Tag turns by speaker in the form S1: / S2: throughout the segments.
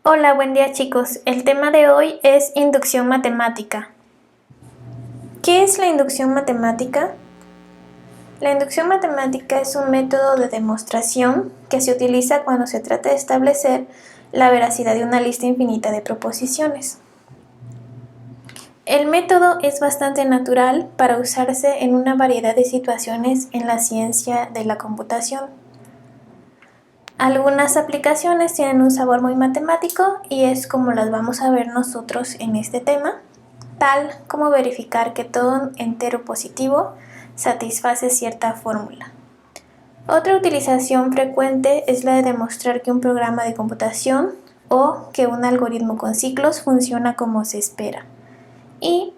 S1: Hola, buen día chicos. El tema de hoy es inducción matemática. ¿Qué es la inducción matemática? La inducción matemática es un método de demostración que se utiliza cuando se trata de establecer la veracidad de una lista infinita de proposiciones. El método es bastante natural para usarse en una variedad de situaciones en la ciencia de la computación. Algunas aplicaciones tienen un sabor muy matemático y es como las vamos a ver nosotros en este tema, tal como verificar que todo entero positivo satisface cierta fórmula. Otra utilización frecuente es la de demostrar que un programa de computación o que un algoritmo con ciclos funciona como se espera y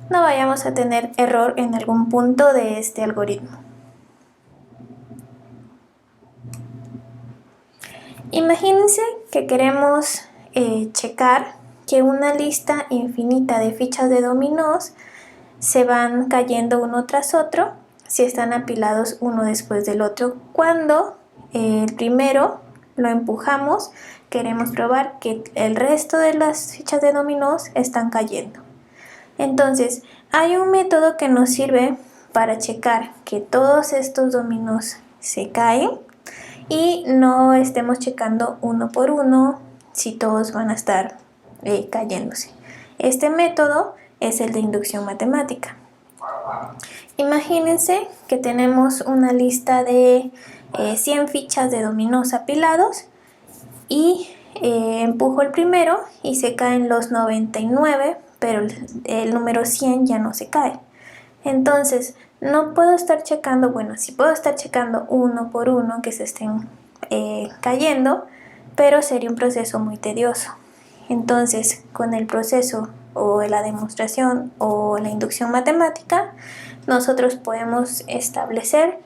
S1: no vayamos a tener error en algún punto de este algoritmo. Imagínense que queremos checar que una lista infinita de fichas de dominós se van cayendo uno tras otro si están apilados uno después del otro. Cuando el primero lo empujamos, queremos probar que el resto de las fichas de dominós están cayendo. Entonces, hay un método que nos sirve para checar que todos estos dominós se caen y no estemos checando uno por uno si todos van a estar cayéndose. Este método es el de inducción matemática. Imagínense que tenemos una lista de 100 fichas de dominós apilados y empujo el primero y se caen los 99, pero el número 100 ya no se cae. Entonces, no puedo estar checando, bueno, sí puedo estar checando uno por uno que se estén cayendo, pero sería un proceso muy tedioso. Entonces, con el proceso o la demostración o la inducción matemática, nosotros podemos establecer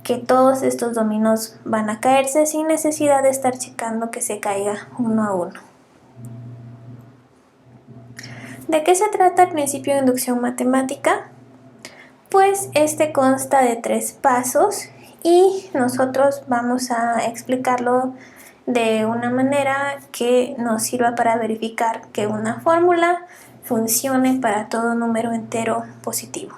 S1: que todos estos dominós van a caerse sin necesidad de estar checando que se caiga uno a uno. ¿De qué se trata el principio de inducción matemática? Pues este consta de 3 pasos y nosotros vamos a explicarlo de una manera que nos sirva para verificar que una fórmula funcione para todo número entero positivo.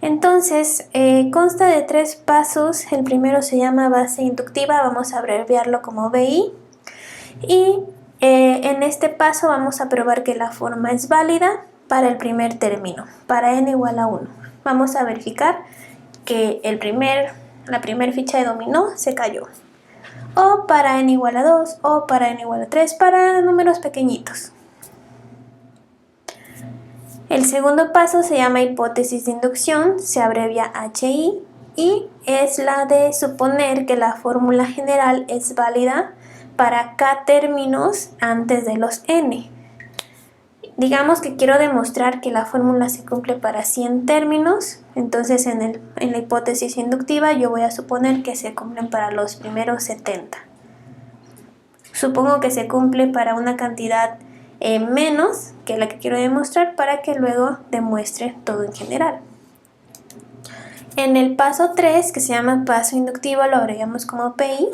S1: Entonces, consta de 3 pasos. El primero se llama base inductiva, vamos a abreviarlo como BI. Y en este paso vamos a probar que la forma es válida para el primer término, para n igual a 1. Vamos a verificar que la primera ficha de dominó se cayó. O para n igual a 2, o para n igual a 3, para números pequeñitos. El segundo paso se llama hipótesis de inducción, se abrevia HI, y es la de suponer que la fórmula general es válida para k términos antes de los n. Digamos que quiero demostrar que la fórmula se cumple para 100 términos, entonces en la hipótesis inductiva yo voy a suponer que se cumplen para los primeros 70. Supongo que se cumple para una cantidad menos que la que quiero demostrar para que luego demuestre todo en general. En el paso 3, que se llama paso inductivo, lo abreviamos como PI.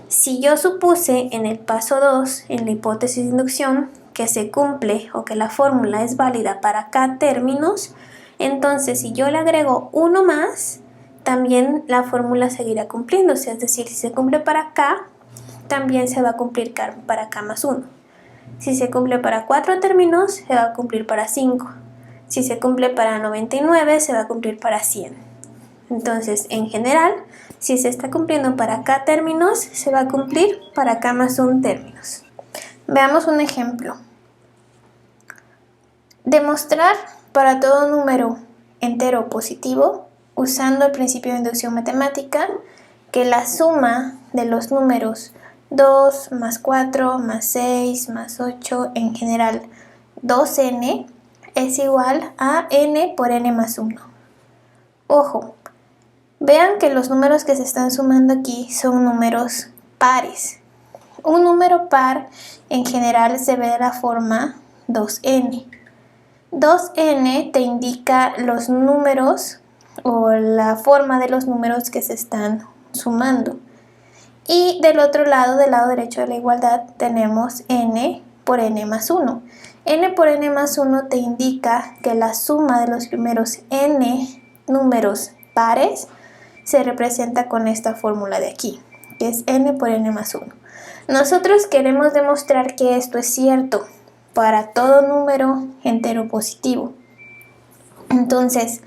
S1: Si yo supuse en el paso 2, en la hipótesis de inducción, que se cumple o que la fórmula es válida para k términos, entonces si yo le agrego uno más, también la fórmula seguirá cumpliéndose, es decir, si se cumple para k, también se va a cumplir para k más 1. Si se cumple para 4 términos, se va a cumplir para 5. Si se cumple para 99, se va a cumplir para 100. Entonces, en general, si se está cumpliendo para k términos, se va a cumplir para k más 1 términos. Veamos un ejemplo. Demostrar para todo número entero positivo, usando el principio de inducción matemática, que la suma de los números 2 más 4 más 6 más 8, en general 2n, es igual a n por n más 1. Ojo, vean que los números que se están sumando aquí son números pares. Un número par en general se ve de la forma 2n. 2n te indica los números o la forma de los números que se están sumando. Y del otro lado, del lado derecho de la igualdad, tenemos n por n más 1. N por n más 1 te indica que la suma de los primeros n números pares se representa con esta fórmula de aquí, que es n por n más 1. Nosotros queremos demostrar que esto es cierto para todo número entero positivo. Entonces,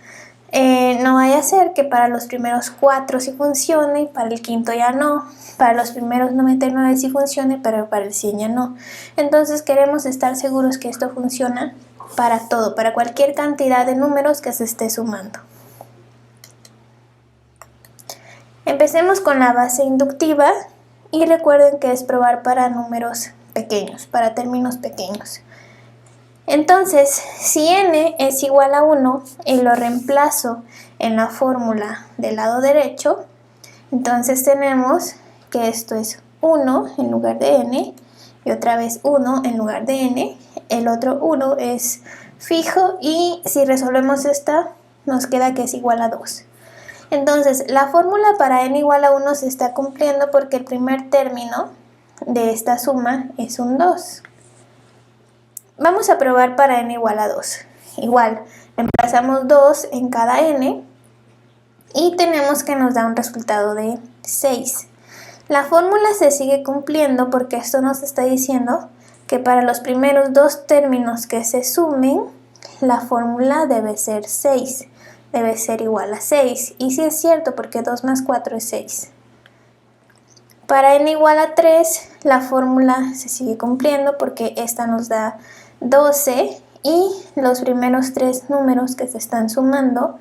S1: no vaya a ser que para los primeros 4 sí funcione y para el quinto ya no. Para los primeros 99 sí funcione, pero para el 100 ya no. Entonces queremos estar seguros que esto funciona para todo, para cualquier cantidad de números que se esté sumando. Empecemos con la base inductiva y recuerden que es probar para números pequeños, para términos pequeños. Entonces, si n es igual a 1 y lo reemplazo en la fórmula del lado derecho, entonces tenemos que esto es 1 en lugar de n y otra vez 1 en lugar de n. El otro 1 es fijo y si resolvemos esta nos queda que es igual a 2. Entonces, la fórmula para n igual a 1 se está cumpliendo porque el primer término de esta suma es un 2. Vamos a probar para n igual a 2. Igual, reemplazamos 2 en cada n y tenemos que nos da un resultado de 6. La fórmula se sigue cumpliendo porque esto nos está diciendo que para los primeros dos términos que se sumen, la fórmula debe ser 6. Debe ser igual a 6. Y sí es cierto porque 2 más 4 es 6. Para n igual a 3, la fórmula se sigue cumpliendo porque esta nos da 12 y los primeros 3 números que se están sumando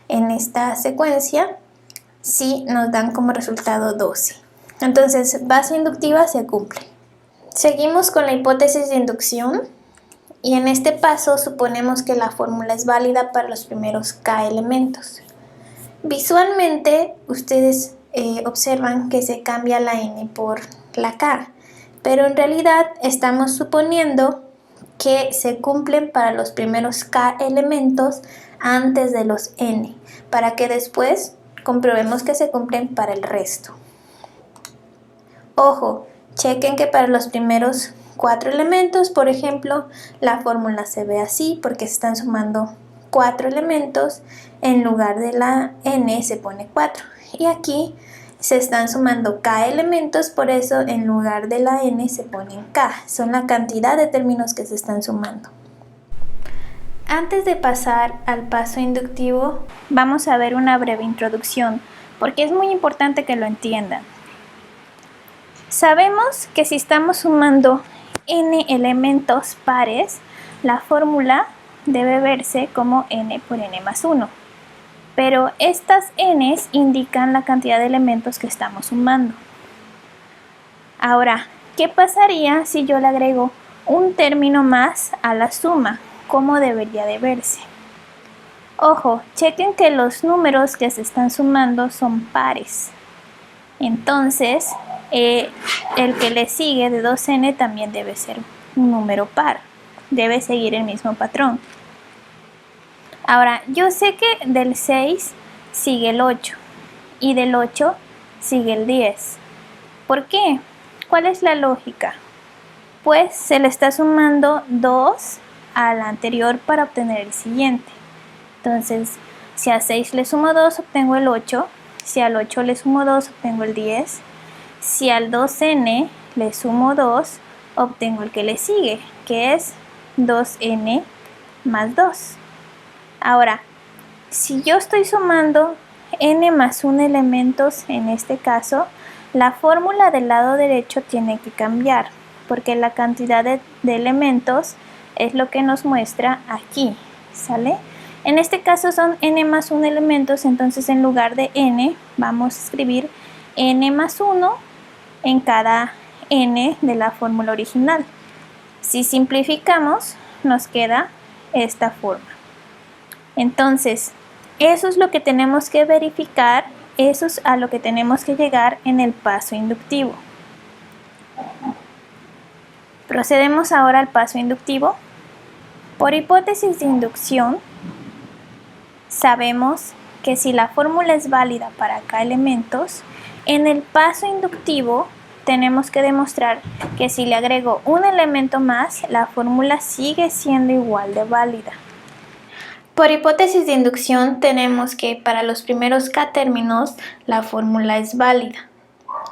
S1: en esta secuencia sí nos dan como resultado 12. Entonces, base inductiva se cumple. Seguimos con la hipótesis de inducción y en este paso suponemos que la fórmula es válida para los primeros k elementos. Visualmente, ustedes observan que se cambia la n por la k, pero en realidad estamos suponiendo que se cumplen para los primeros k elementos antes de los n, para que después comprobemos que se cumplen para el resto. Ojo, chequen que para los primeros 4 elementos, por ejemplo, la fórmula se ve así porque se están sumando 4 elementos, en lugar de la n se pone 4. Y aquí se están sumando k elementos, por eso en lugar de la n se pone k. Son la cantidad de términos que se están sumando. Antes de pasar al paso inductivo, vamos a ver una breve introducción, porque es muy importante que lo entiendan. Sabemos que si estamos sumando n elementos pares, la fórmula debe verse como n por n más 1. Pero estas n's indican la cantidad de elementos que estamos sumando. Ahora, ¿qué pasaría si yo le agrego un término más a la suma? ¿Cómo debería de verse? Ojo, chequen que los números que se están sumando son pares. Entonces, el que le sigue de 2n también debe ser un número par. Debe seguir el mismo patrón. Ahora, yo sé que del 6 sigue el 8 y del 8 sigue el 10. ¿Por qué? ¿Cuál es la lógica? Pues se le está sumando 2 al anterior para obtener el siguiente. Entonces, si a 6 le sumo 2, obtengo el 8. Si al 8 le sumo 2, obtengo el 10. Si al 2n le sumo 2, obtengo el que le sigue, que es 2n más 2. Ahora, si yo estoy sumando n más 1 elementos en este caso, la fórmula del lado derecho tiene que cambiar, porque la cantidad de elementos es lo que nos muestra aquí, ¿sale? En este caso son n más 1 elementos, entonces en lugar de n vamos a escribir n más 1 en cada n de la fórmula original. Si simplificamos, nos queda esta forma. Entonces, eso es lo que tenemos que verificar, eso es a lo que tenemos que llegar en el paso inductivo. Procedemos ahora al paso inductivo. Por hipótesis de inducción, sabemos que si la fórmula es válida para k elementos, En el paso inductivo tenemos que demostrar que si le agrego un elemento más, la fórmula sigue siendo igual de válida. Por hipótesis de inducción tenemos que para los primeros k términos la fórmula es válida.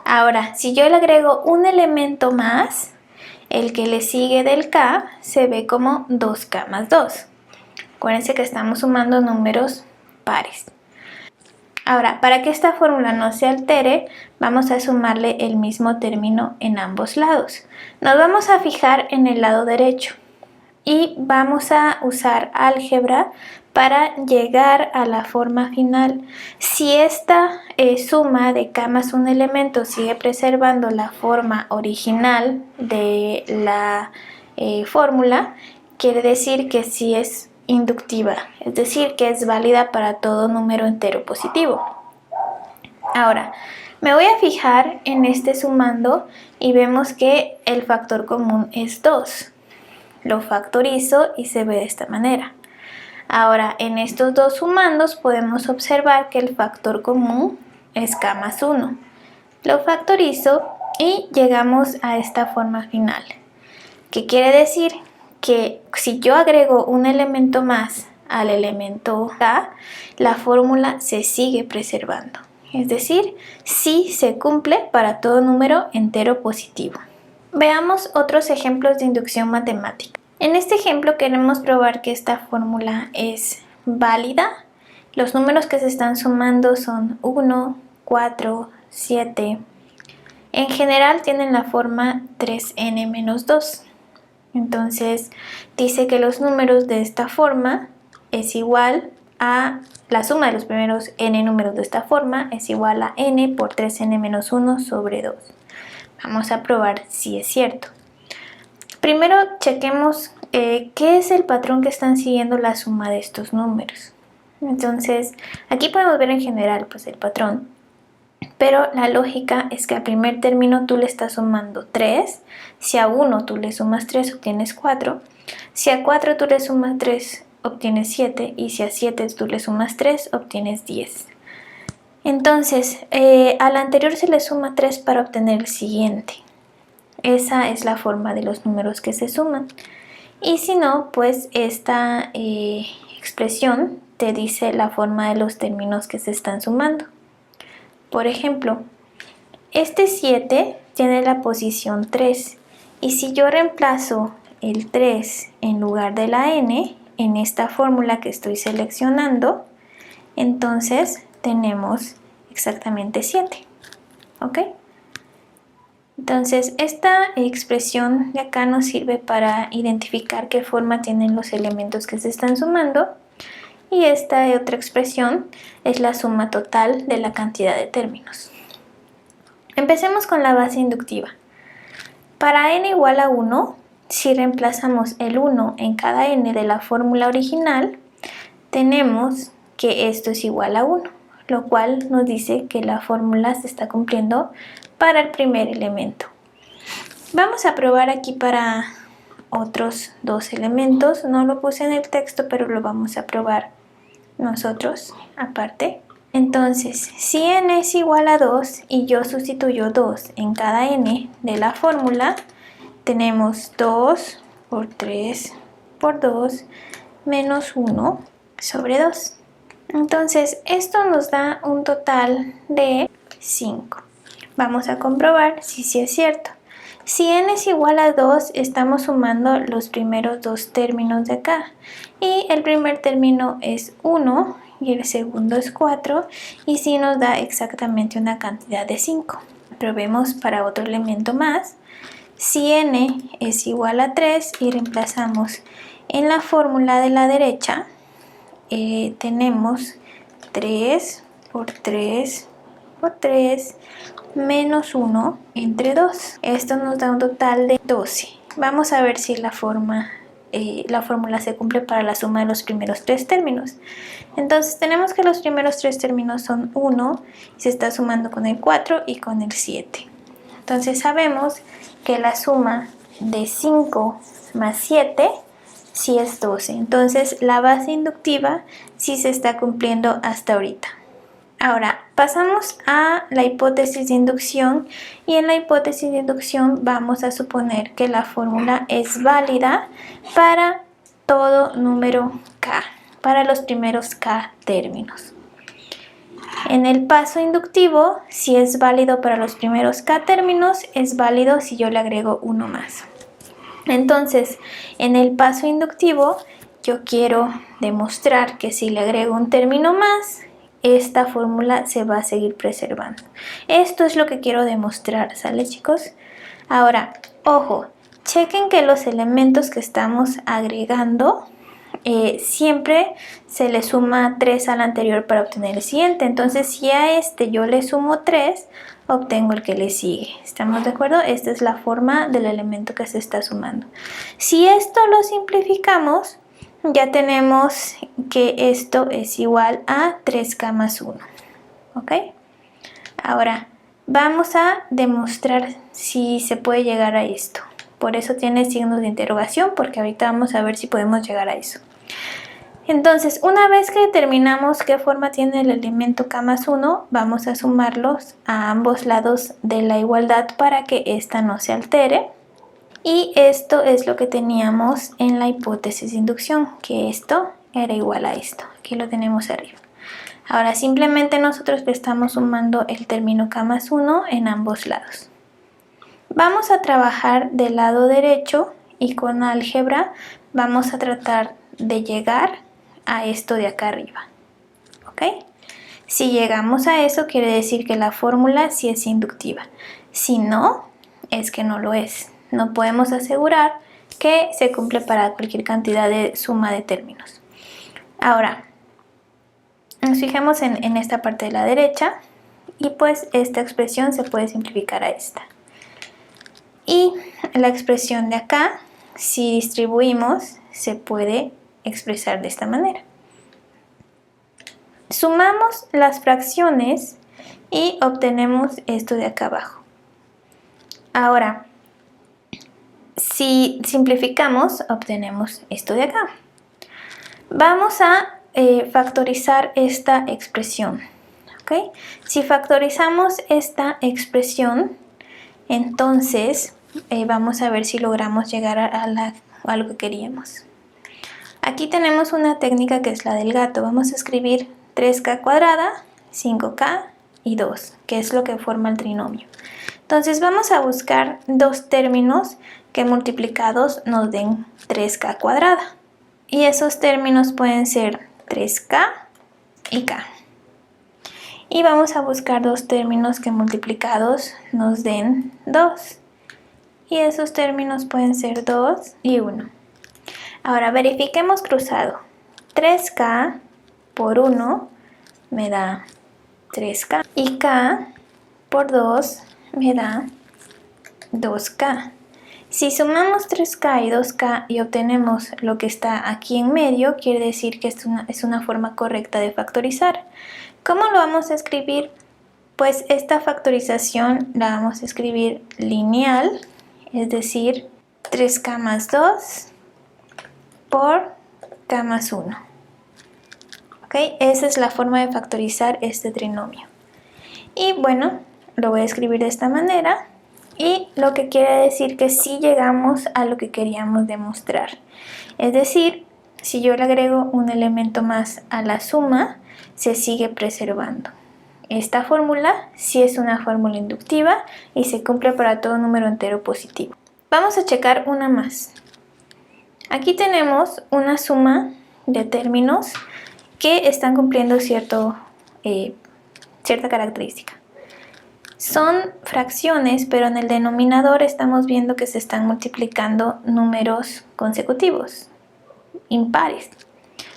S1: Ahora, si yo le agrego un elemento más, el que le sigue del k se ve como 2k más 2. Acuérdense que estamos sumando números pares. Ahora, para que esta fórmula no se altere, vamos a sumarle el mismo término en ambos lados. Nos vamos a fijar en el lado derecho y vamos a usar álgebra para llegar a la forma final. Si esta suma de k más un elemento sigue preservando la forma original de la fórmula, quiere decir que sí es inductiva, es decir, que es válida para todo número entero positivo. Ahora, me voy a fijar en este sumando y vemos que el factor común es 2. Lo factorizo y se ve de esta manera. Ahora, en estos dos sumandos podemos observar que el factor común es k más 1. Lo factorizo y llegamos a esta forma final. ¿Qué quiere decir? Que si yo agrego un elemento más al elemento k, la fórmula se sigue preservando. Es decir, sí se cumple para todo número entero positivo. Veamos otros ejemplos de inducción matemática. En este ejemplo queremos probar que esta fórmula es válida. Los números que se están sumando son 1, 4, 7. En general tienen la forma 3n menos 2. Entonces dice que los números de esta forma es igual a la suma de los primeros n números de esta forma es igual a n por 3n menos 1 sobre 2. Vamos a probar si es cierto. Primero chequemos qué es el patrón que están siguiendo la suma de estos números. Entonces aquí podemos ver en general pues el patrón. Pero la lógica es que al primer término tú le estás sumando 3, si a 1 tú le sumas 3 obtienes 4, si a 4 tú le sumas 3 obtienes 7 y si a 7 tú le sumas 3 obtienes 10. Entonces al anterior se le suma 3 para obtener el siguiente. Esa es la forma de los números que se suman. Y si no, pues esta expresión te dice la forma de los términos que se están sumando. Por ejemplo, este 7 tiene la posición 3 y si yo reemplazo el 3 en lugar de la n en esta fórmula que estoy seleccionando, entonces tenemos exactamente 7. ¿Ok? Entonces esta expresión de acá nos sirve para identificar qué forma tienen los elementos que se están sumando. Y esta otra expresión es la suma total de la cantidad de términos. Empecemos con la base inductiva. Para n igual a 1, si reemplazamos el 1 en cada n de la fórmula original, tenemos que esto es igual a 1, lo cual nos dice que la fórmula se está cumpliendo para el primer elemento. Vamos a probar aquí para otros dos elementos. No lo puse en el texto, pero lo vamos a probar nosotros aparte. Entonces, si n es igual a 2 y yo sustituyo 2 en cada n de la fórmula, tenemos 2 por 3 por 2 menos 1 sobre 2. Entonces, esto nos da un total de 5. Vamos a comprobar si sí es cierto. Si n es igual a 2, estamos sumando los primeros dos términos de acá. Y el primer término es 1 y el segundo es 4. Y sí nos da exactamente una cantidad de 5. Probemos para otro elemento más. Si n es igual a 3 y reemplazamos en la fórmula de la derecha, tenemos 3 por 3 por 3 menos 1 entre 2. Esto nos da un total de 12. Vamos a ver si la fórmula se cumple para la suma de los primeros tres términos. Entonces tenemos que los primeros tres términos son 1 y se está sumando con el 4 y con el 7. Entonces sabemos que la suma de 5 más 7 sí es 12. Entonces la base inductiva sí se está cumpliendo hasta ahorita. Ahora pasamos a la hipótesis de inducción y en la hipótesis de inducción vamos a suponer que la fórmula es válida para todo número k, para los primeros k términos. En el paso inductivo, si es válido para los primeros k términos, es válido si yo le agrego uno más. Entonces, en el paso inductivo, yo quiero demostrar que si le agrego un término más, esta fórmula se va a seguir preservando. Esto es lo que quiero demostrar, ¿sale, chicos? Ahora, ojo, chequen que los elementos que estamos agregando siempre se le suma 3 al anterior para obtener el siguiente. Entonces, si a este yo le sumo 3, obtengo el que le sigue. ¿Estamos de acuerdo? Esta es la forma del elemento que se está sumando. Si esto lo simplificamos, ya tenemos que esto es igual a 3k más 1. ¿Ok? Ahora, vamos a demostrar si se puede llegar a esto. Por eso tiene signos de interrogación, porque ahorita vamos a ver si podemos llegar a eso. Entonces, una vez que determinamos qué forma tiene el elemento k más 1, vamos a sumarlos a ambos lados de la igualdad para que esta no se altere. Y esto es lo que teníamos en la hipótesis de inducción, que esto era igual a esto. Aquí lo tenemos arriba. Ahora simplemente nosotros le estamos sumando el término k más 1 en ambos lados. Vamos a trabajar del lado derecho y con álgebra vamos a tratar de llegar a esto de acá arriba. ¿Ok? Si llegamos a eso, quiere decir que la fórmula sí es inductiva. Si no, es que no lo es. No podemos asegurar que se cumple para cualquier cantidad de suma de términos. Ahora, nos fijamos en esta parte de la derecha y pues esta expresión se puede simplificar a esta. Y la expresión de acá, si distribuimos, se puede expresar de esta manera. Sumamos las fracciones y obtenemos esto de acá abajo. Ahora, si simplificamos, obtenemos esto de acá. Vamos a factorizar esta expresión. ¿Okay? Si factorizamos esta expresión, entonces vamos a ver si logramos llegar a lo que queríamos. Aquí tenemos una técnica que es la del gato. Vamos a escribir 3k cuadrada, 5k y 2, que es lo que forma el trinomio. Entonces vamos a buscar dos términos que multiplicados nos den 3k cuadrada. Y esos términos pueden ser 3k y k. Y vamos a buscar dos términos que multiplicados nos den 2. Y esos términos pueden ser 2 y 1. Ahora verifiquemos cruzado. 3k por 1 me da 3k. Y k por 2 me da 2k. Si sumamos 3k y 2k y obtenemos lo que está aquí en medio, quiere decir que es una forma correcta de factorizar. ¿Cómo lo vamos a escribir? Pues esta factorización la vamos a escribir lineal, es decir, 3k más 2 por k más 1. ¿Ok? Esa es la forma de factorizar este trinomio. Y bueno, lo voy a escribir de esta manera. Y lo que quiere decir que sí llegamos a lo que queríamos demostrar. Es decir, si yo le agrego un elemento más a la suma, se sigue preservando. Esta fórmula sí es una fórmula inductiva y se cumple para todo número entero positivo. Vamos a checar una más. Aquí tenemos una suma de términos que están cumpliendo cierta característica. Son fracciones, pero en el denominador estamos viendo que se están multiplicando números consecutivos, impares.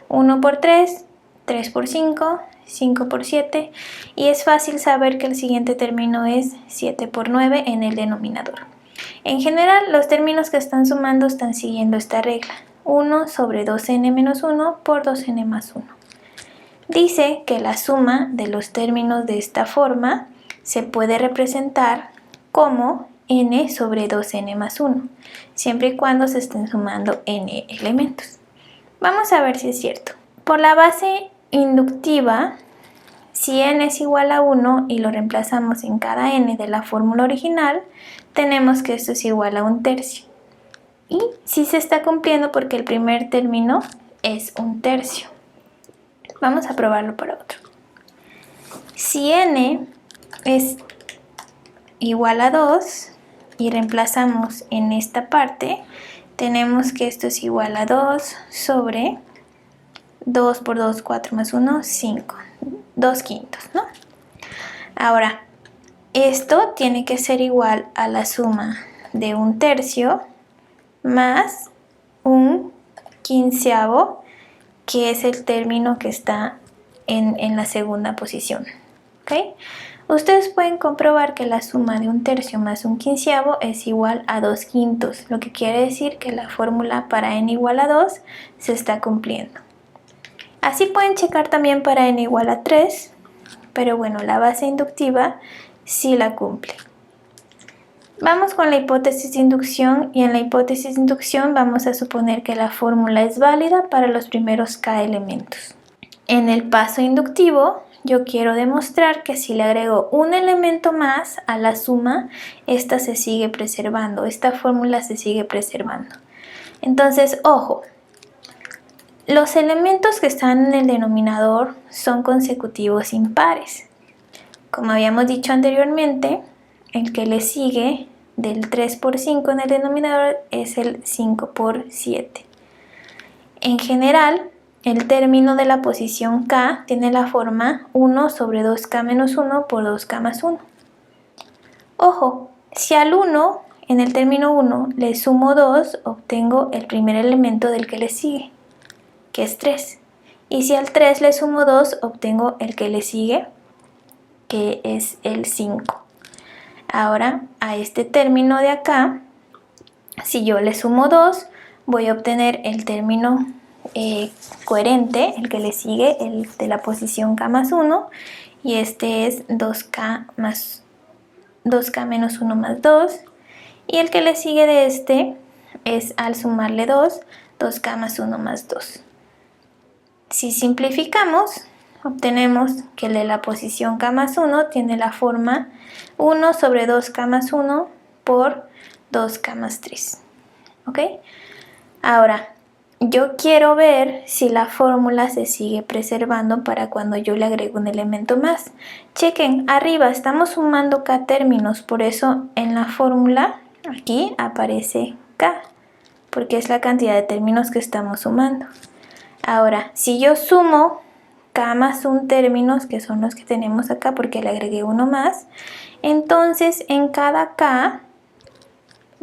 S1: 1 por 3, 3 por 5, 5 por 7, y es fácil saber que el siguiente término es 7 por 9 en el denominador. En general, los términos que están sumando están siguiendo esta regla. 1 sobre 2n menos 1 por 2n más 1. Dice que la suma de los términos de esta forma se puede representar como n sobre 2n más 1, siempre y cuando se estén sumando n elementos. Vamos a ver si es cierto. Por la base inductiva, Si n es igual a 1 y lo reemplazamos en cada n de la fórmula original, tenemos que esto es igual a 1/3. Y sí se está cumpliendo porque el primer término es 1/3. Vamos a probarlo para otro. Si n es igual a 2 y reemplazamos en esta parte, tenemos que esto es igual a 2 sobre 2 por 2, 4 más 1, 5. 2/5, ¿no? Ahora, esto tiene que ser igual a la suma de 1/3 más 1/15, que es el término que está en la segunda posición. ¿Okay? Ustedes pueden comprobar que la suma de 1/3 más 1/15 es igual a 2/5, lo que quiere decir que la fórmula para n igual a 2 se está cumpliendo. Así pueden checar también para n igual a 3, pero bueno, la base inductiva sí la cumple. Vamos con la hipótesis de inducción, y en la hipótesis de inducción vamos a suponer que la fórmula es válida para los primeros k elementos. En el paso inductivo, yo quiero demostrar que si le agrego un elemento más a la suma, esta se sigue preservando, esta fórmula se sigue preservando. Entonces, ojo, los elementos que están en el denominador son consecutivos impares. Como habíamos dicho anteriormente, el que le sigue del 3 por 5 en el denominador es el 5 por 7. En general, el término de la posición k tiene la forma 1 sobre 2k menos 1 por 2k más 1. Ojo, si al 1, en el término 1, le sumo 2, obtengo el primer elemento del que le sigue, que es 3. Y si al 3 le sumo 2, obtengo el que le sigue, que es el 5. Ahora, a este término de acá, si yo le sumo 2, voy a obtener el término coherente, el que le sigue, el de la posición k más 1, y este es 2k menos 1 más 2, y el que le sigue de este es, al sumarle 2, 2k más 1 más 2. Si simplificamos, obtenemos que el de la posición k más 1 tiene la forma 1 sobre 2k más 1 por 2k más 3. ¿Ok? Ahora, yo quiero ver si la fórmula se sigue preservando para cuando yo le agrego un elemento más. Chequen, arriba estamos sumando k términos, por eso en la fórmula aquí aparece k, porque es la cantidad de términos que estamos sumando. Ahora, si yo sumo k más 1 términos, que son los que tenemos acá porque le agregué uno más, entonces en cada k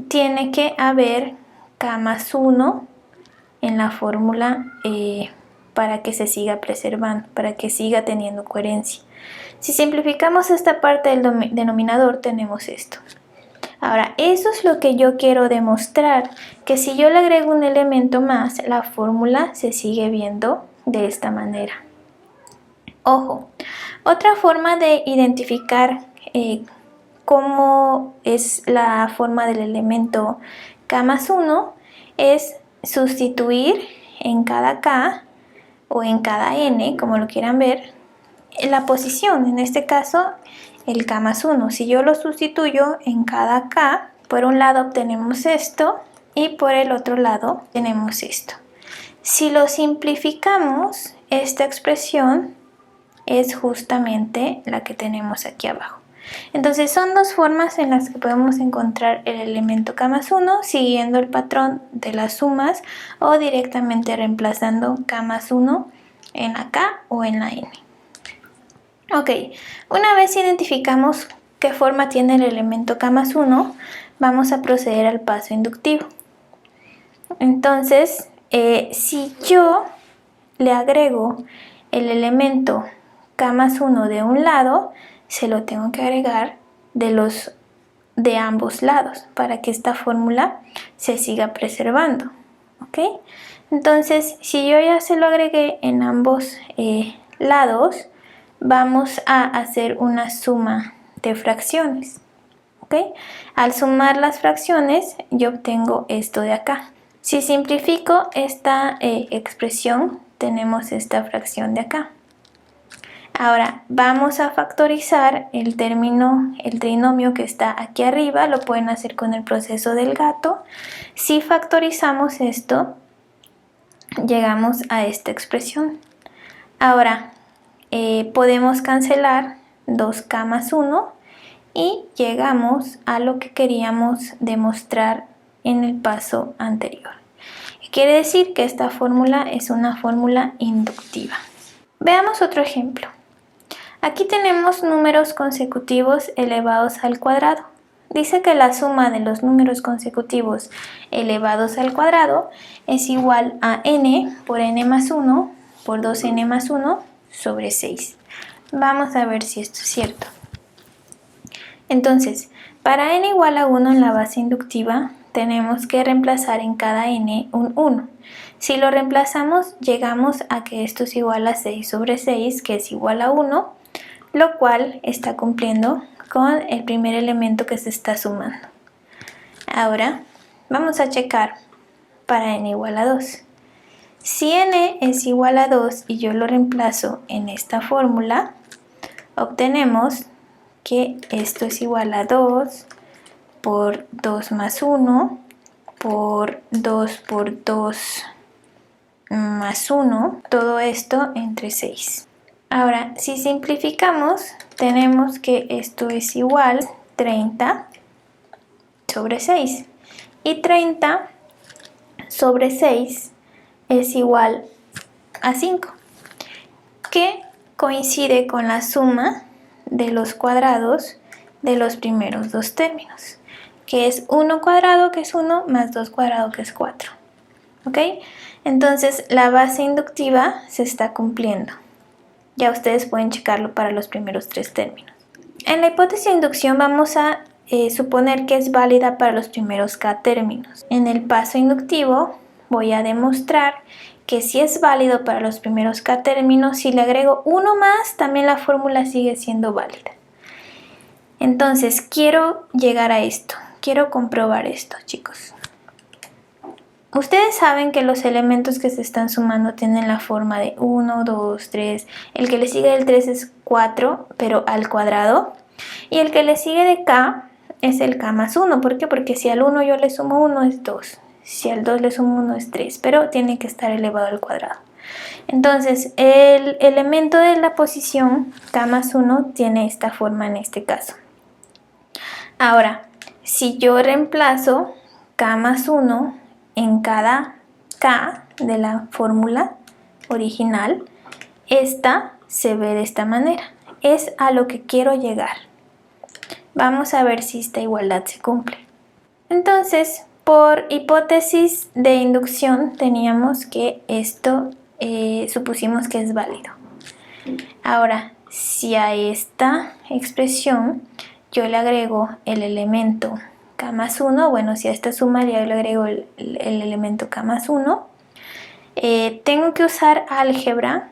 S1: tiene que haber k más 1 en la fórmula para que se siga preservando, para que siga teniendo coherencia. Si simplificamos esta parte del denominador, tenemos esto. Ahora, eso es lo que yo quiero demostrar, que si yo le agrego un elemento más, la fórmula se sigue viendo de esta manera. Ojo, otra forma de identificar cómo es la forma del elemento k más 1 es sustituir en cada k o en cada n, como lo quieran ver, la posición, en este caso el k más 1. Si yo lo sustituyo en cada k, por un lado obtenemos esto y por el otro lado tenemos esto. Si lo simplificamos, esta expresión es justamente la que tenemos aquí abajo. Entonces son dos formas en las que podemos encontrar el elemento k más 1 siguiendo el patrón de las sumas o directamente reemplazando k más 1 en la k o en la n. Ok, una vez identificamos qué forma tiene el elemento k más 1, vamos a proceder al paso inductivo. Entonces, si yo le agrego el elemento k más 1 de un lado, se lo tengo que agregar de ambos lados para que esta fórmula se siga preservando. ¿Ok? Entonces, si yo ya se lo agregué en ambos lados, vamos a hacer una suma de fracciones. ¿Ok? Al sumar las fracciones, yo obtengo esto de acá. Si simplifico esta expresión, tenemos esta fracción de acá. Ahora vamos a factorizar el trinomio que está aquí arriba, lo pueden hacer con el proceso del gato. Si factorizamos esto, llegamos a esta expresión. Ahora podemos cancelar 2k más 1 y llegamos a lo que queríamos demostrar en el paso anterior. Quiere decir que esta fórmula es una fórmula inductiva. Veamos otro ejemplo. Aquí tenemos números consecutivos elevados al cuadrado. Dice que la suma de los números consecutivos elevados al cuadrado es igual a n por n más 1 por 2n más 1 sobre 6. Vamos a ver si esto es cierto. Entonces, para n igual a 1 en la base inductiva, tenemos que reemplazar en cada n un 1. Si lo reemplazamos, llegamos a que esto es igual a 6 sobre 6, que es igual a 1, lo cual está cumpliendo con el primer elemento que se está sumando. Ahora vamos a checar para n igual a 2. Si n es igual a 2 y yo lo reemplazo en esta fórmula, obtenemos que esto es igual a 2 por 2 más 1 por 2 por 2 más 1, todo esto entre 6. Ahora, si simplificamos, tenemos que esto es igual a 30 sobre 6. Y 30 sobre 6 es igual a 5, que coincide con la suma de los cuadrados de los primeros dos términos, que es 1 cuadrado, que es 1, más 2 cuadrado, que es 4. ¿Ok? Entonces, la base inductiva se está cumpliendo. Ya ustedes pueden checarlo para los primeros tres términos. En la hipótesis de inducción vamos a suponer que es válida para los primeros k términos. En el paso inductivo voy a demostrar que si es válido para los primeros k términos, si le agrego uno más, también la fórmula sigue siendo válida. Entonces, quiero llegar a esto, quiero comprobar esto, chicos. Ustedes saben que los elementos que se están sumando tienen la forma de 1, 2, 3. El que le sigue del 3 es 4, pero al cuadrado. Y el que le sigue de k es el k más 1. ¿Por qué? Porque si al 1 yo le sumo 1 es 2. Si al 2 le sumo 1 es 3. Pero tiene que estar elevado al cuadrado. Entonces, el elemento de la posición k más 1 tiene esta forma en este caso. Ahora, si yo reemplazo k más 1 en cada k de la fórmula original, esta se ve de esta manera. Es a lo que quiero llegar. Vamos a ver si esta igualdad se cumple. Entonces, por hipótesis de inducción, teníamos que esto supusimos que es válido. Ahora, si a esta expresión yo le agrego el elemento k más 1, bueno, si a esta suma le agrego el elemento k más 1, tengo que usar álgebra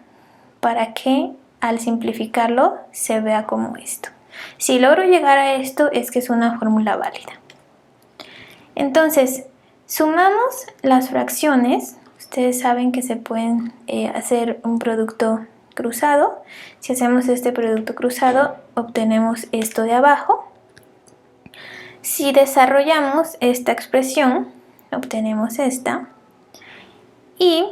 S1: para que al simplificarlo se vea como esto. Si logro llegar a esto es que es una fórmula válida. Entonces, sumamos las fracciones. Ustedes saben que se pueden hacer un producto cruzado. Si hacemos este producto cruzado, obtenemos esto de abajo. Si desarrollamos esta expresión, obtenemos esta. Y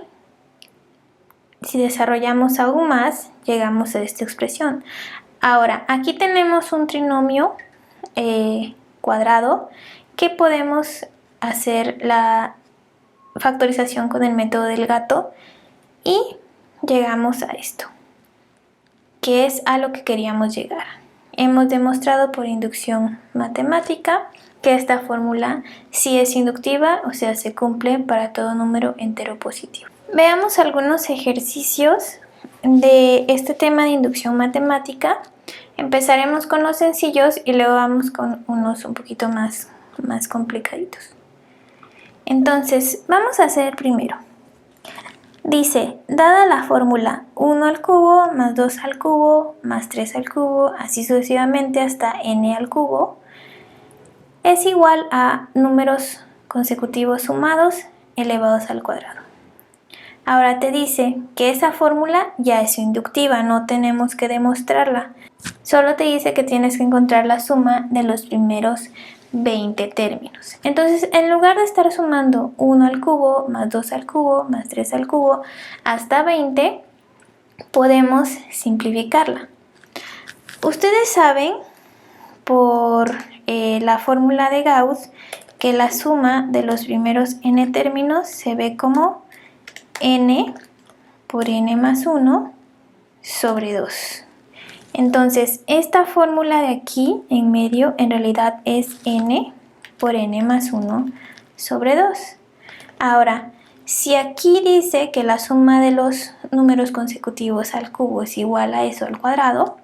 S1: si desarrollamos aún más, llegamos a esta expresión. Ahora, aquí tenemos un trinomio cuadrado que podemos hacer la factorización con el método del gato y llegamos a esto, que es a lo que queríamos llegar. Hemos demostrado por inducción matemática que esta fórmula sí es inductiva, o sea, se cumple para todo número entero positivo. Veamos algunos ejercicios de este tema de inducción matemática. Empezaremos con los sencillos y luego vamos con unos un poquito más complicaditos. Entonces, vamos a hacer primero. Dice, dada la fórmula 1 al cubo más 2 al cubo más 3 al cubo, así sucesivamente hasta n al cubo, es igual a números consecutivos sumados elevados al cuadrado. Ahora te dice que esa fórmula ya es inductiva, no tenemos que demostrarla. Solo te dice que tienes que encontrar la suma de los primeros 20 términos. Entonces, en lugar de estar sumando 1 al cubo, más 2 al cubo, más 3 al cubo, hasta 20, podemos simplificarla. Ustedes saben por la fórmula de Gauss que la suma de los primeros n términos se ve como n por n más 1 sobre 2. Entonces, esta fórmula de aquí en medio en realidad es n por n más 1 sobre 2. Ahora, si aquí dice que la suma de los números consecutivos al cubo es igual a eso al cuadrado,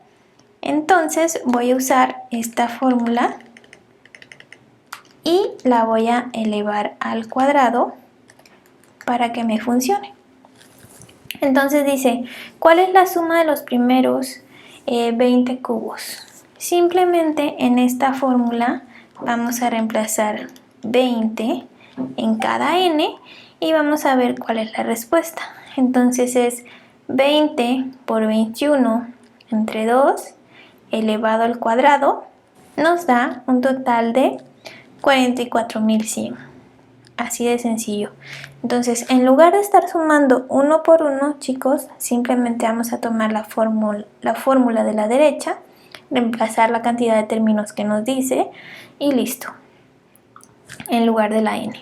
S1: entonces voy a usar esta fórmula y la voy a elevar al cuadrado para que me funcione. Entonces dice, ¿cuál es la suma de los primeros 20 cubos? Simplemente en esta fórmula vamos a reemplazar 20 en cada n y vamos a ver cuál es la respuesta. Entonces es 20 por 21 entre 2 elevado al cuadrado nos da un total de 44.100. Así de sencillo. Entonces, en lugar de estar sumando uno por uno, chicos, simplemente vamos a tomar la fórmula de la derecha, reemplazar la cantidad de términos que nos dice y listo, en lugar de la n.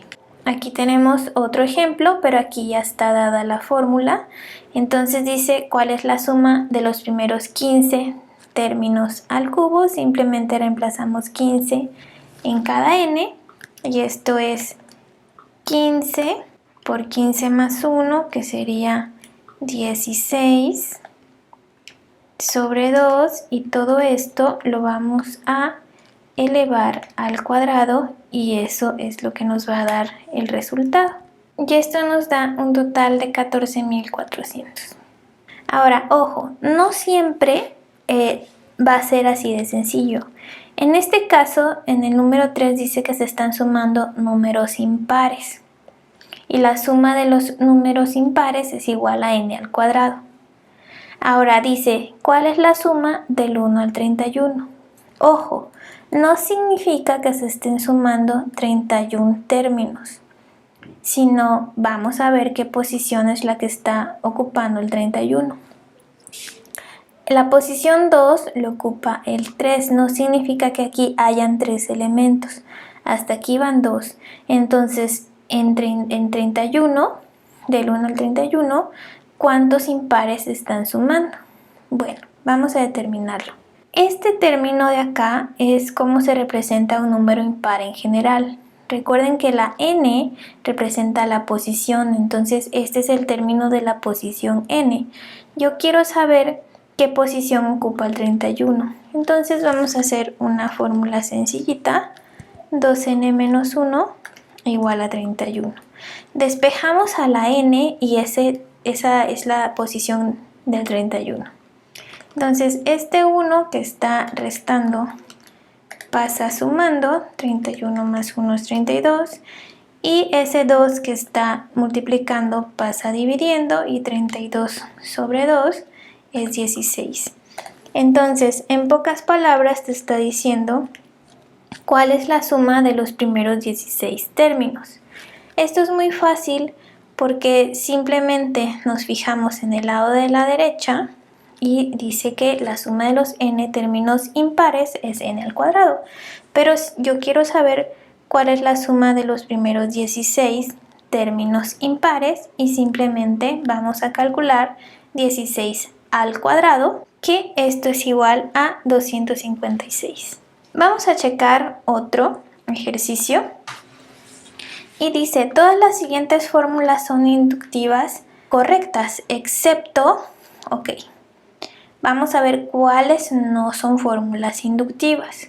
S1: Aquí tenemos otro ejemplo, pero aquí ya está dada la fórmula. Entonces dice cuál es la suma de los primeros 15 términos al cubo. Simplemente reemplazamos 15 en cada n y esto es 15 por 15 más 1, que sería 16 sobre 2, y todo esto lo vamos a elevar al cuadrado y eso es lo que nos va a dar el resultado. Y esto nos da un total de 14.400. Ahora, ojo, no siempre va a ser así de sencillo. En este caso, en el número 3 dice que se están sumando números impares. Y la suma de los números impares es igual a n al cuadrado. Ahora dice, ¿cuál es la suma del 1 al 31? Ojo, no significa que se estén sumando 31 términos, sino vamos a ver qué posición es la que está ocupando el 31. La posición 2 lo ocupa el 3, no significa que aquí hayan 3 elementos, hasta aquí van 2. Entonces, en 31, del 1 al 31, ¿cuántos impares están sumando? Bueno, vamos a determinarlo. Este término de acá es cómo se representa un número impar en general. Recuerden que la n representa la posición, entonces este es el término de la posición n. Yo quiero saber qué posición ocupa el 31. Entonces vamos a hacer una fórmula sencillita. 2n menos 1 igual a 31. Despejamos a la n y esa es la posición del 31. Entonces este 1 que está restando pasa sumando, 31 más 1 es 32, y ese 2 que está multiplicando pasa dividiendo y 32 sobre 2 es 16. Entonces, en pocas palabras te está diciendo cuál es la suma de los primeros 16 términos. Esto es muy fácil porque simplemente nos fijamos en el lado de la derecha y dice que la suma de los n términos impares es n al cuadrado. Pero yo quiero saber cuál es la suma de los primeros 16 términos impares y simplemente vamos a calcular 16 al cuadrado, que esto es igual a 256. Vamos a checar otro ejercicio y dice, todas las siguientes fórmulas son inductivas correctas, excepto, vamos a ver cuáles no son fórmulas inductivas.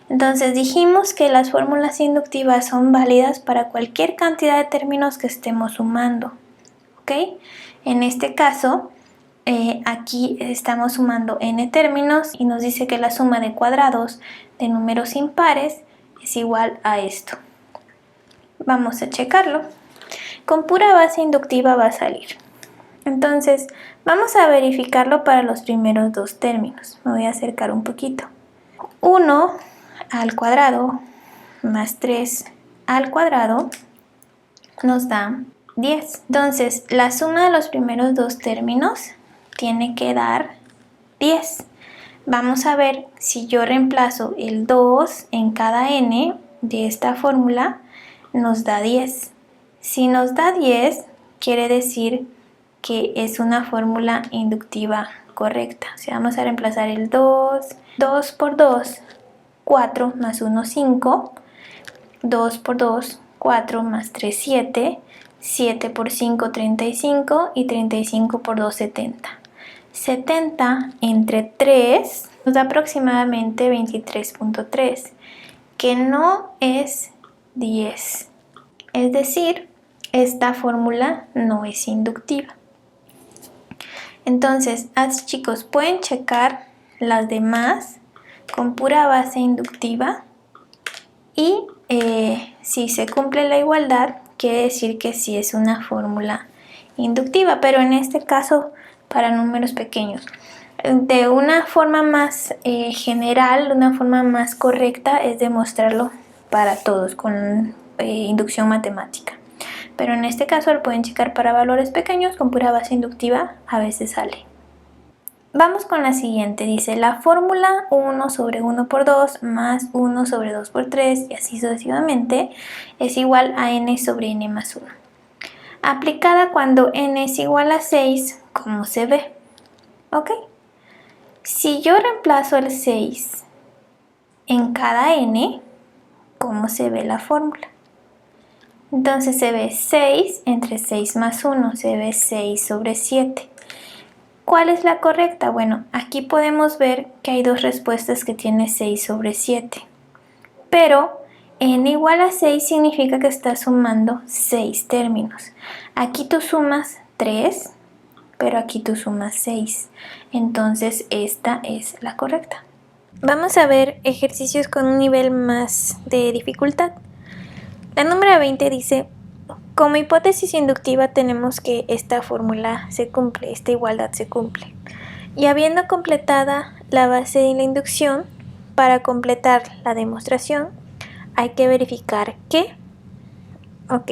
S1: Entonces dijimos que las fórmulas inductivas son válidas para cualquier cantidad de términos que estemos sumando, En este caso, aquí estamos sumando n términos y nos dice que la suma de cuadrados de números impares es igual a esto. Vamos a checarlo. Con pura base inductiva va a salir Entonces, vamos a verificarlo para los primeros dos términos. Me voy a acercar un poquito. 1 al cuadrado más 3 al cuadrado nos da 10. Entonces, la suma de los primeros dos términos tiene que dar 10. Vamos a ver si yo reemplazo el 2 en cada n de esta fórmula, nos da 10. Si nos da 10, quiere decir que es una fórmula inductiva correcta. O sea, vamos a reemplazar el 2. 2 por 2, 4 más 1, 5. 2 por 2, 4 más 3, 7. 7 por 5, 35. Y 35 por 2, 70. 70 entre 3 nos da aproximadamente 23.3, que no es 10. Es decir, esta fórmula no es inductiva. Entonces, así chicos, pueden checar las demás con pura base inductiva y si se cumple la igualdad, quiere decir que sí es una fórmula inductiva, pero en este caso para números pequeños. De una forma más general, una forma más correcta es demostrarlo para todos con inducción matemática. Pero en este caso lo pueden checar para valores pequeños con pura base inductiva, a veces sale. Vamos con la siguiente, dice la fórmula 1 sobre 1 por 2 más 1 sobre 2 por 3 y así sucesivamente es igual a n sobre n más 1. Aplicada cuando n es igual a 6, como se ve. ¿Ok? Si yo reemplazo el 6 en cada n, ¿cómo se ve la fórmula? Entonces se ve 6 entre 6 más 1, se ve 6 sobre 7. ¿Cuál es la correcta? Bueno, aquí podemos ver que hay dos respuestas que tiene 6 sobre 7. Pero n igual a 6 significa que estás sumando 6 términos. Aquí tú sumas 3, pero aquí tú sumas 6. Entonces esta es la correcta. Vamos a ver ejercicios con un nivel más de dificultad. La número 20 dice, como hipótesis inductiva tenemos que esta fórmula se cumple, esta igualdad se cumple. Y habiendo completada la base de la inducción, para completar la demostración hay que verificar que, ok,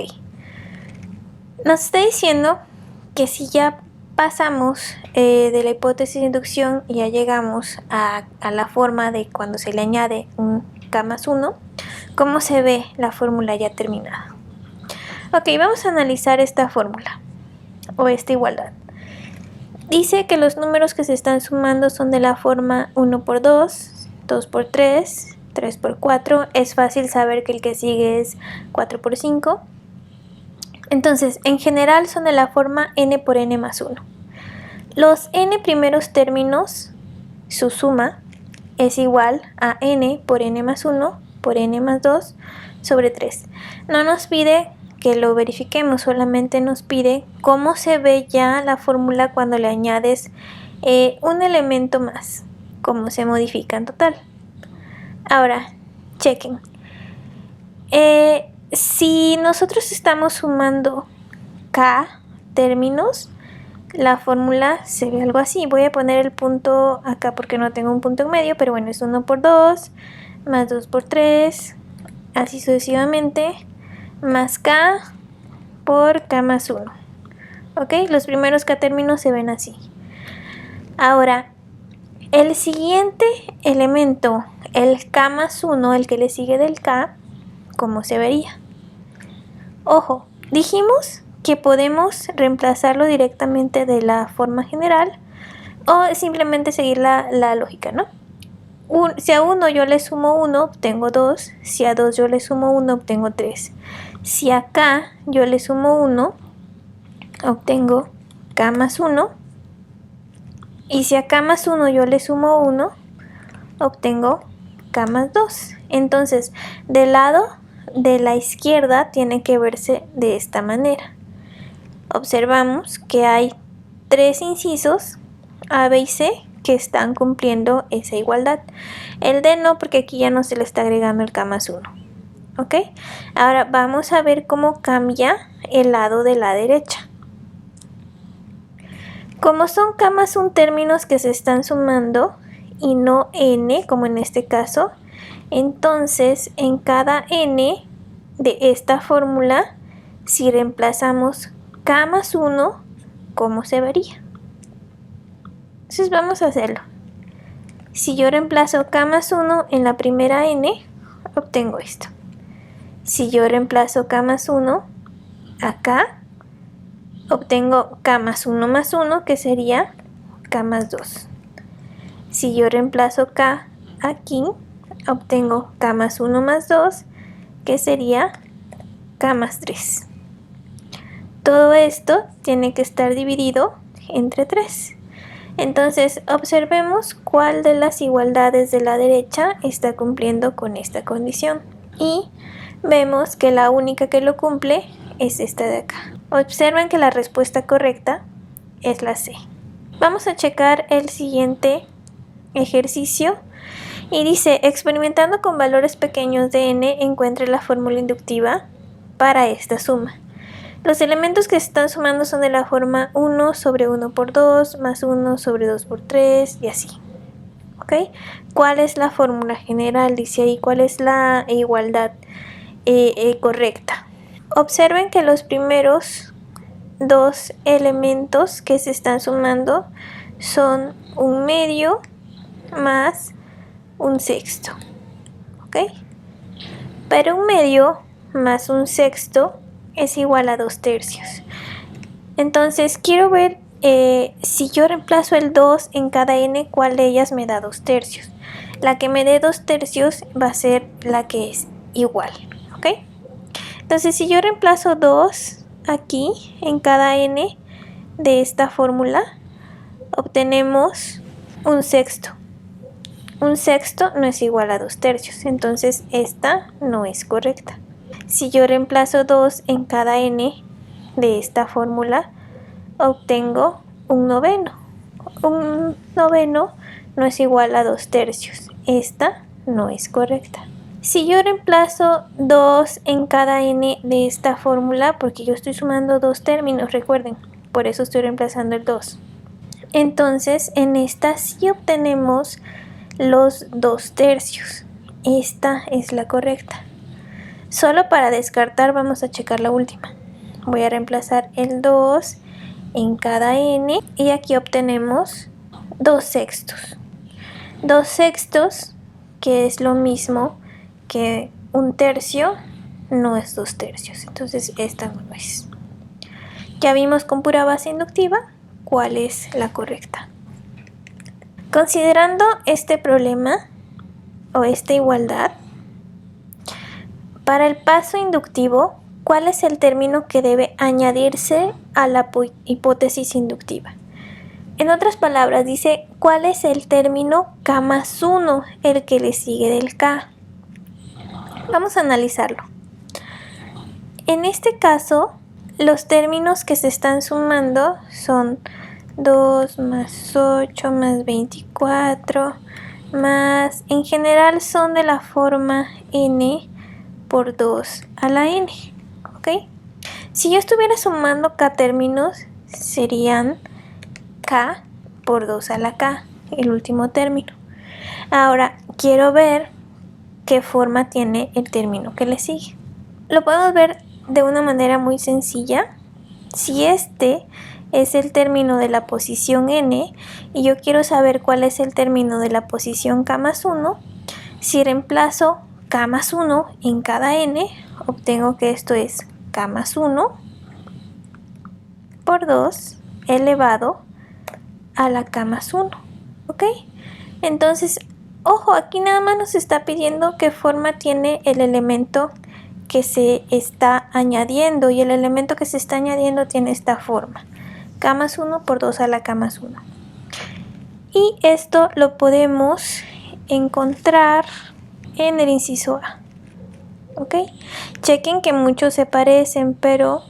S1: nos está diciendo que si ya pasamos de la hipótesis de inducción y ya llegamos a la forma de cuando se le añade un k más 1, ¿cómo se ve la fórmula ya terminada? Ok, vamos a analizar esta fórmula o esta igualdad. Dice que los números que se están sumando son de la forma 1 por 2, 2 por 3, 3 por 4. Es fácil saber que el que sigue es 4 por 5. Entonces, en general son de la forma n por n más 1. Los n primeros términos, su suma es igual a n por n más 1 por n más 2 sobre 3. No nos pide que lo verifiquemos, solamente nos pide cómo se ve ya la fórmula cuando le añades un elemento más, cómo se modifica en total. Ahora, chequen. Si nosotros estamos sumando k términos, la fórmula se ve algo así. Voy a poner el punto acá porque no tengo un punto en medio, pero bueno, es 1 por 2, más 2 por 3, así sucesivamente, más k por k más 1. ¿Ok? Los primeros k términos se ven así. Ahora, el siguiente elemento, el k más 1, el que le sigue del k, ¿cómo se vería? Ojo, dijimos que podemos reemplazarlo directamente de la forma general o simplemente seguir la lógica, ¿no? Si a 1 yo le sumo 1, obtengo 2. Si a 2 yo le sumo 1, obtengo 3. Si a k yo le sumo 1, obtengo k más 1. Y si a k más 1 yo le sumo 1, obtengo k más 2. Entonces, del lado de la izquierda tiene que verse de esta manera. Observamos que hay 3 incisos, A, B y C, que están cumpliendo esa igualdad. El D no, porque aquí ya no se le está agregando el k más 1. ¿Ok? Ahora vamos a ver cómo cambia el lado de la derecha. Como son k más 1 términos que se están sumando y no n, como en este caso, entonces en cada n de esta fórmula, si reemplazamos k más 1, ¿cómo se vería? Entonces vamos a hacerlo. Si yo reemplazo k más 1 en la primera n, obtengo esto. Si yo reemplazo k más 1 acá, obtengo k más 1, que sería k más 2. Si yo reemplazo k aquí, obtengo k más 1 más 2, que sería k más 3. Todo esto tiene que estar dividido entre 3. Entonces, observemos cuál de las igualdades de la derecha está cumpliendo con esta condición. Y vemos que la única que lo cumple es esta de acá. Observen que la respuesta correcta es la C. Vamos a checar el siguiente ejercicio. Y dice, experimentando con valores pequeños de n, encuentre la fórmula inductiva para esta suma. Los elementos que se están sumando son de la forma 1 sobre 1 por 2, más 1 sobre 2 por 3 y así. ¿Ok? ¿Cuál es la fórmula general? Dice ahí, ¿cuál es la igualdad correcta? Observen que los primeros dos elementos que se están sumando son 1/2 más 1/6. ¿Ok? Pero 1/2 más 1/6 es igual a 2/3. Entonces quiero ver si yo reemplazo el 2 en cada n, ¿cuál de ellas me da 2/3? La que me dé 2/3 va a ser la que es igual, ¿ok? Entonces si yo reemplazo 2 aquí en cada n de esta fórmula, obtenemos 1/6. 1/6 no es igual a 2/3, entonces esta no es correcta. Si yo reemplazo 2 en cada n de esta fórmula, obtengo 1/9. 1/9 no es igual a 2/3. Esta no es correcta. Si yo reemplazo 2 en cada n de esta fórmula, porque yo estoy sumando dos términos, recuerden, por eso estoy reemplazando el 2. Entonces, en esta sí obtenemos los 2/3. Esta es la correcta. Solo para descartar vamos a checar la última. Voy a reemplazar el 2 en cada n y aquí obtenemos 2/6. 2/6, que es lo mismo que 1/3, no es 2/3. Entonces esta no es. Ya vimos con pura base inductiva cuál es la correcta. Considerando este problema o esta igualdad, para el paso inductivo, ¿cuál es el término que debe añadirse a la hipótesis inductiva? En otras palabras, dice, ¿cuál es el término k más 1, el que le sigue del k? Vamos a analizarlo. En este caso, los términos que se están sumando son 2 más 8 más 24 más, en general son de la forma n por 2 a la n, ¿ok? Si yo estuviera sumando k términos, serían k por 2 a la k, el último término. Ahora, quiero ver qué forma tiene el término que le sigue. Lo podemos ver de una manera muy sencilla. Si este es el término de la posición n y yo quiero saber cuál es el término de la posición k más 1, si reemplazo k más 1 en cada n, obtengo que esto es k más 1 por 2 elevado a la k más 1, ¿ok? Entonces, ojo, aquí nada más nos está pidiendo qué forma tiene el elemento que se está añadiendo, y el elemento que se está añadiendo tiene esta forma, k más 1 por 2 a la k más 1. Y esto lo podemos encontrar en el inciso A, ¿ok? Chequen que muchos se parecen, pero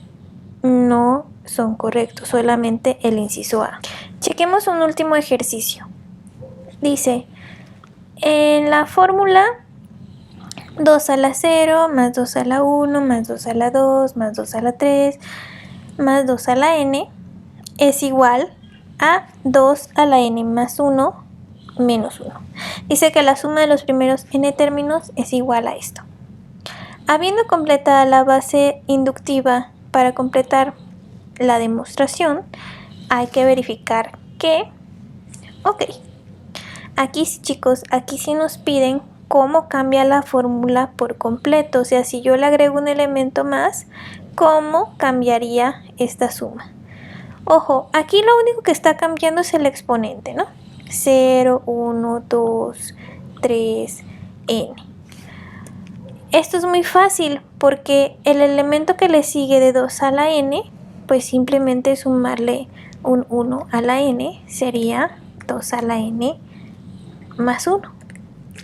S1: no son correctos, solamente el inciso A. Chequemos un último ejercicio. Dice, en la fórmula 2 a la 0 más 2 a la 1 más 2 a la 2 más 2 a la 3 más 2 a la n es igual a 2 a la n más 1 menos 1. Dice que la suma de los primeros n términos es igual a esto. Habiendo completada la base inductiva para completar la demostración, hay que verificar que, ok, aquí sí, chicos, aquí sí nos piden cómo cambia la fórmula por completo. O sea, si yo le agrego un elemento más, ¿cómo cambiaría esta suma? Ojo, aquí lo único que está cambiando es el exponente, ¿no? 0, 1, 2, 3, n. Esto es muy fácil porque el elemento que le sigue de 2 a la n, pues simplemente sumarle un 1 a la n sería 2 a la n más 1.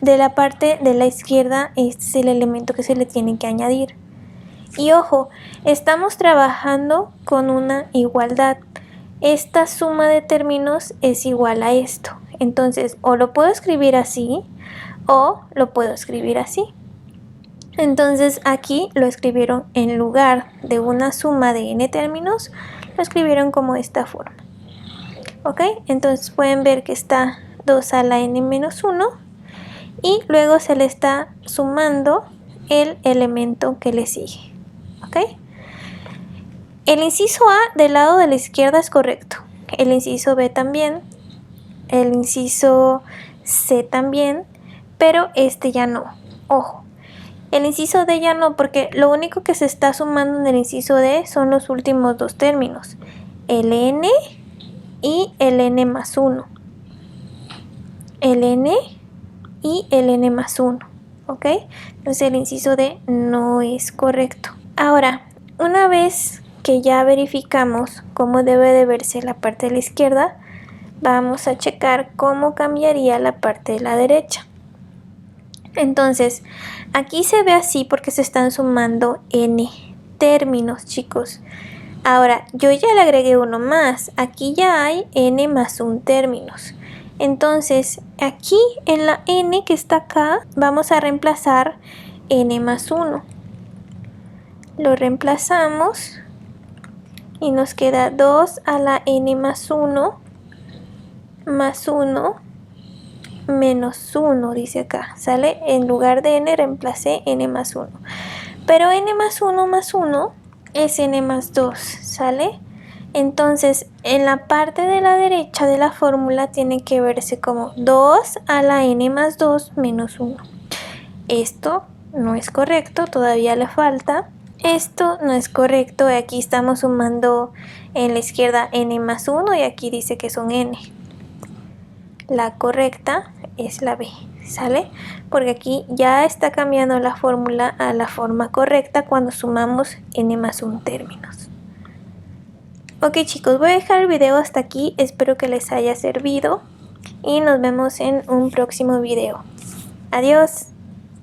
S1: De la parte de la izquierda este es el elemento que se le tiene que añadir. Y ojo, estamos trabajando con una igualdad. Esta suma de términos es igual a esto. Entonces, o lo puedo escribir así o lo puedo escribir así. Entonces aquí lo escribieron en lugar de una suma de n términos, lo escribieron como esta forma. ¿Ok? Entonces pueden ver que está 2 a la n menos 1 y luego se le está sumando el elemento que le sigue. ¿Ok? El inciso A del lado de la izquierda es correcto. El inciso B también. El inciso C también. Pero este ya no. Ojo. El inciso D ya no, porque lo único que se está sumando en el inciso D son los últimos dos términos, el n y el n más 1. El n y el n más 1, ¿ok? Entonces el inciso D no es correcto. Ahora, una vez que ya verificamos cómo debe de verse la parte de la izquierda, vamos a checar cómo cambiaría la parte de la derecha. Entonces, aquí se ve así porque se están sumando n términos, chicos. Ahora, yo ya le agregué uno más. Aquí ya hay n más 1 términos. Entonces, aquí en la n que está acá, vamos a reemplazar n más 1. Lo reemplazamos y nos queda 2 a la n más 1 más 1 menos 1, dice acá, ¿sale? En lugar de n reemplacé n más 1. Pero n más 1 es n más 2, ¿sale? Entonces, en la parte de la derecha de la fórmula tiene que verse como 2 a la n más 2 menos 1. Esto no es correcto, todavía le falta. Esto no es correcto, aquí estamos sumando en la izquierda n más 1 y aquí dice que son n. La correcta es la B, ¿sale? Porque aquí ya está cambiando la fórmula a la forma correcta cuando sumamos n más 1 términos. Ok, chicos, voy a dejar el video hasta aquí, espero que les haya servido y nos vemos en un próximo video. Adiós.